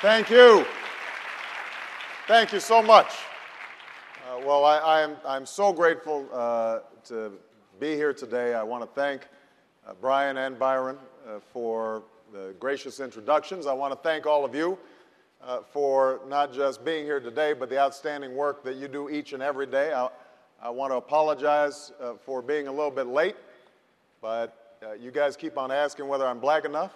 Thank you. Thank you so much. Well, I'm so grateful to be here today. I want to thank Brian and Byron for the gracious introductions. I want to thank all of you for not just being here today, but the outstanding work that you do each and every day. I want to apologize for being a little bit late, but you guys keep on asking whether I'm black enough.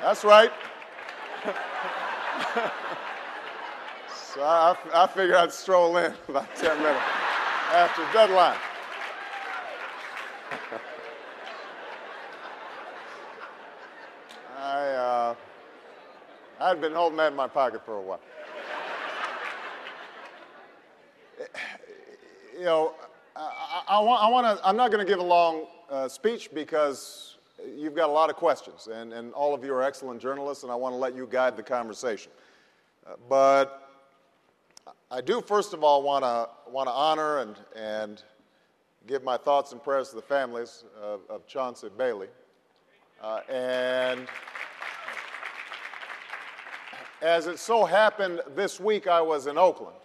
That's right. So I figured I'd stroll in about 10 minutes after deadline. I'd been holding that in my pocket for a while. You know, I'm not going to give a long speech because you've got a lot of questions, and all of you are excellent journalists, and I want to let you guide the conversation. But I do, first of all, want to honor and give my thoughts and prayers to the families of Chauncey Bailey. And as it so happened, this week I was in Oakland,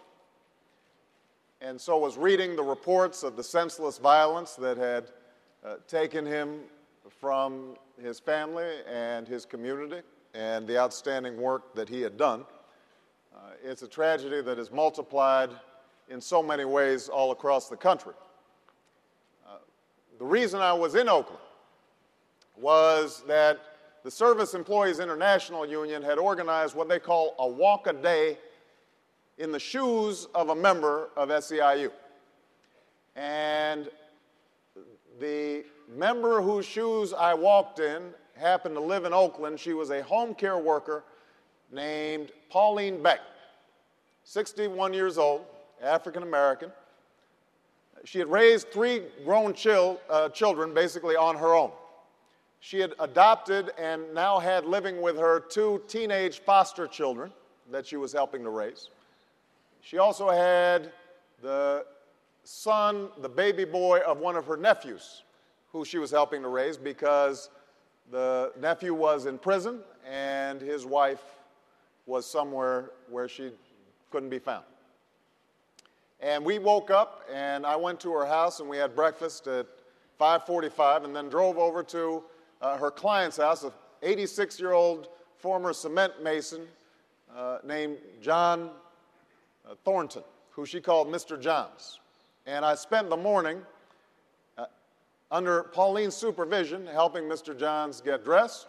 and so was reading the reports of the senseless violence that had taken him from his family and his community and the outstanding work that he had done. It's a tragedy that is multiplied in so many ways all across the country. The reason I was in Oakland was that the Service Employees International Union had organized what they call a walk a day in the shoes of a member of SEIU. And the member whose shoes I walked in happened to live in Oakland. She was a home care worker named Pauline Beck, 61 years old, African American. She had raised 3 grown children basically on her own. She had adopted and now had living with her 2 teenage foster children that she was helping to raise. She also had the son, the baby boy of one of her nephews, who she was helping to raise because the nephew was in prison and his wife was somewhere where she couldn't be found. And we woke up and I went to her house and we had breakfast at 5:45 and then drove over to her client's house, an 86-year-old former cement mason named John Thornton, who she called Mr. Johns. And I spent the morning under Pauline's supervision, helping Mr. Johns get dressed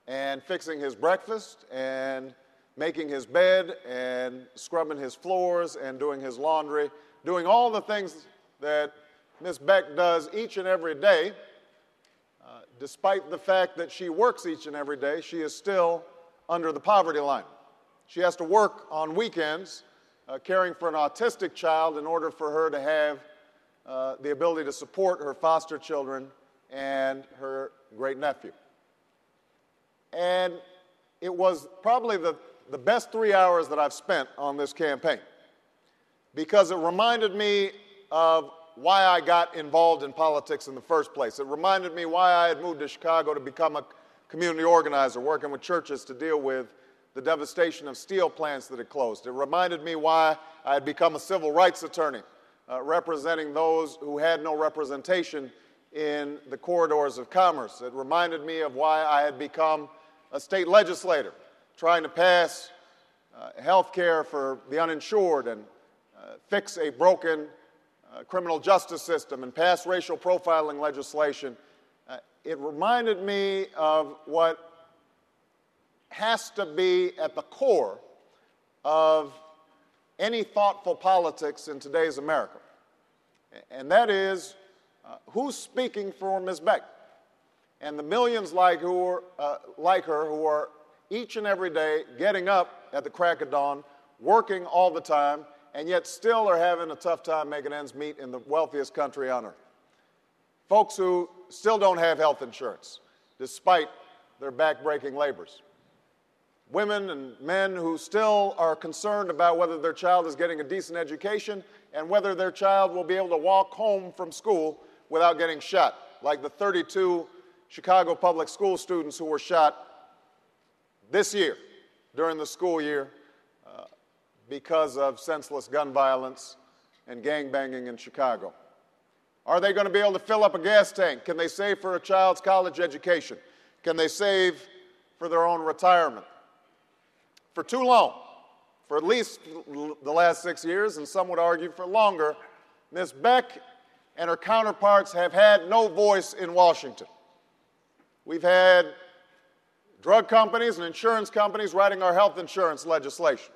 and fixing his breakfast and making his bed and scrubbing his floors and doing his laundry, doing all the things that Miss Beck does each and every day. Despite the fact that she works each and every day, she is still under the poverty line. She has to work on weekends caring for an autistic child in order for her to have the ability to support her foster children and her great-nephew. And it was probably the best 3 hours that I've spent on this campaign because it reminded me of why I got involved in politics in the first place. It reminded me why I had moved to Chicago to become a community organizer, working with churches to deal with the devastation of steel plants that had closed. It reminded me why I had become a civil rights attorney, representing those who had no representation in the corridors of commerce. It reminded me of why I had become a state legislator, trying to pass health care for the uninsured and fix a broken criminal justice system and pass racial profiling legislation. It reminded me of what has to be at the core of any thoughtful politics in today's America. And that is who's speaking for Ms. Beck and the millions like her who are each and every day getting up at the crack of dawn, working all the time, and yet still are having a tough time making ends meet in the wealthiest country on earth. Folks who still don't have health insurance, despite their back-breaking labors. women and men who still are concerned about whether their child is getting a decent education and whether their child will be able to walk home from school without getting shot, like the 32 Chicago public school students who were shot this year, during the school year, because of senseless gun violence and gangbanging in Chicago. Are they going to be able to fill up a gas tank? Can they save for a child's college education? Can they save for their own retirement? For too long, for at least the last 6 years, and some would argue for longer, Ms. Beck and her counterparts have had no voice in Washington. We've had drug companies and insurance companies writing our health insurance legislation.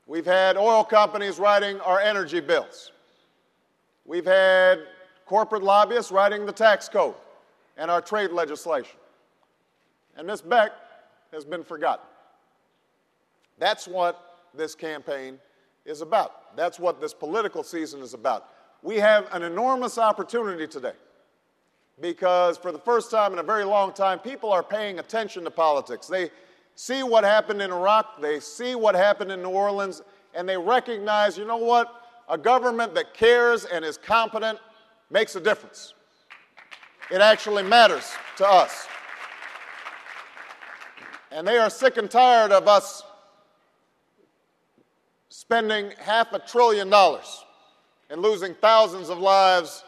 We've had oil companies writing our energy bills. We've had corporate lobbyists writing the tax code and our trade legislation. And Ms. Beck has been forgotten. That's what this campaign is about. That's what this political season is about. We have an enormous opportunity today because for the first time in a very long time, people are paying attention to politics. They see what happened in Iraq, they see what happened in New Orleans, and they recognize, you know what? A government that cares and is competent makes a difference. It actually matters to us. And they are sick and tired of us spending $500 billion and losing thousands of lives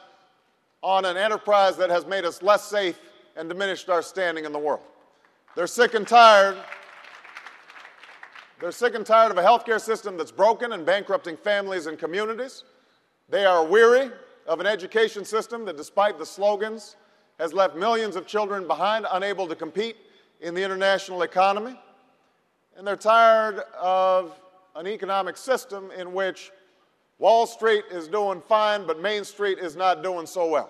on an enterprise that has made us less safe and diminished our standing in the world. They're sick and tired. They're sick and tired of a healthcare system that's broken and bankrupting families and communities. They are weary of an education system that, despite the slogans, has left millions of children behind, unable to compete in the international economy. And they're tired of an economic system in which Wall Street is doing fine, but Main Street is not doing so well.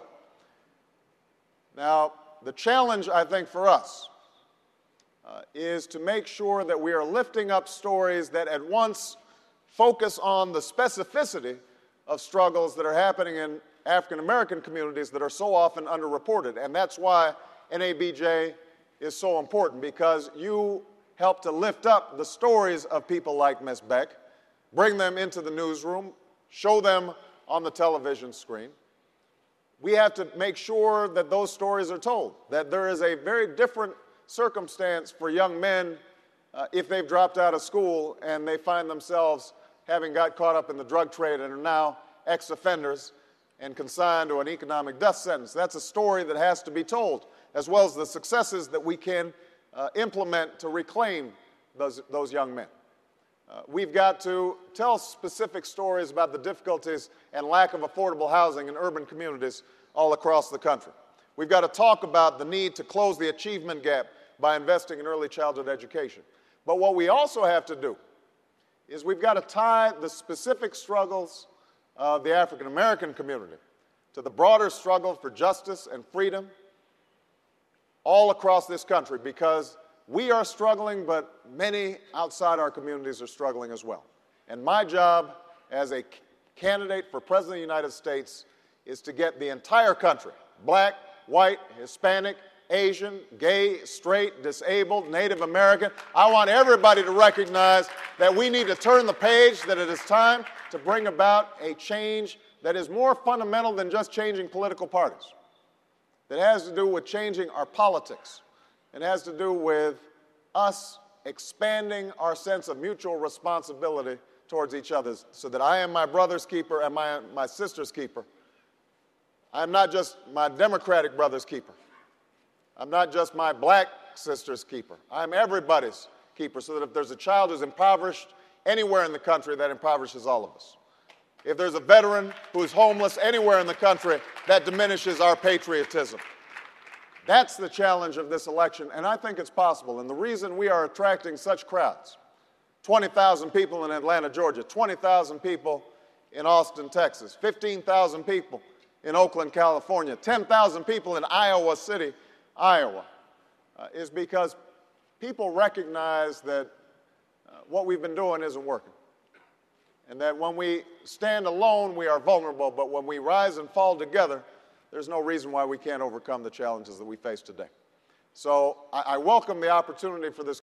Now, the challenge, I think, for us is to make sure that we are lifting up stories that at once focus on the specificity of struggles that are happening in African American communities that are so often underreported. And that's why NABJ is so important, because you help to lift up the stories of people like Ms. Beck, bring them into the newsroom, show them on the television screen. We have to make sure that those stories are told, that there is a very different circumstance for young men if they've dropped out of school and they find themselves having got caught up in the drug trade and are now ex-offenders and consigned to an economic death sentence. That's a story that has to be told, as well as the successes that we can implement to reclaim those young men. We've got to tell specific stories about the difficulties and lack of affordable housing in urban communities all across the country. We've got to talk about the need to close the achievement gap by investing in early childhood education. But what we also have to do is we've got to tie the specific struggles of the African American community to the broader struggle for justice and freedom all across this country, because we are struggling, but many outside our communities are struggling as well. And my job as a candidate for President of the United States is to get the entire country, black, white, Hispanic, Asian, gay, straight, disabled, Native American. I want everybody to recognize that we need to turn the page, that it is time to bring about a change that is more fundamental than just changing political parties, that has to do with changing our politics. It has to do with us expanding our sense of mutual responsibility towards each other, so that I am my brother's keeper and my sister's keeper. I'm not just my Democratic brother's keeper. I'm not just my black sister's keeper. I'm everybody's keeper, so that if there's a child who's impoverished anywhere in the country, that impoverishes all of us. If there's a veteran who's homeless anywhere in the country, that diminishes our patriotism. That's the challenge of this election, and I think it's possible. And the reason we are attracting such crowds, 20,000 people in Atlanta, Georgia, 20,000 people in Austin, Texas, 15,000 people in Oakland, California, 10,000 people in Iowa City, Iowa, is because people recognize that what we've been doing isn't working. And that when we stand alone, we are vulnerable, but when we rise and fall together, there's no reason why we can't overcome the challenges that we face today. So I welcome the opportunity for this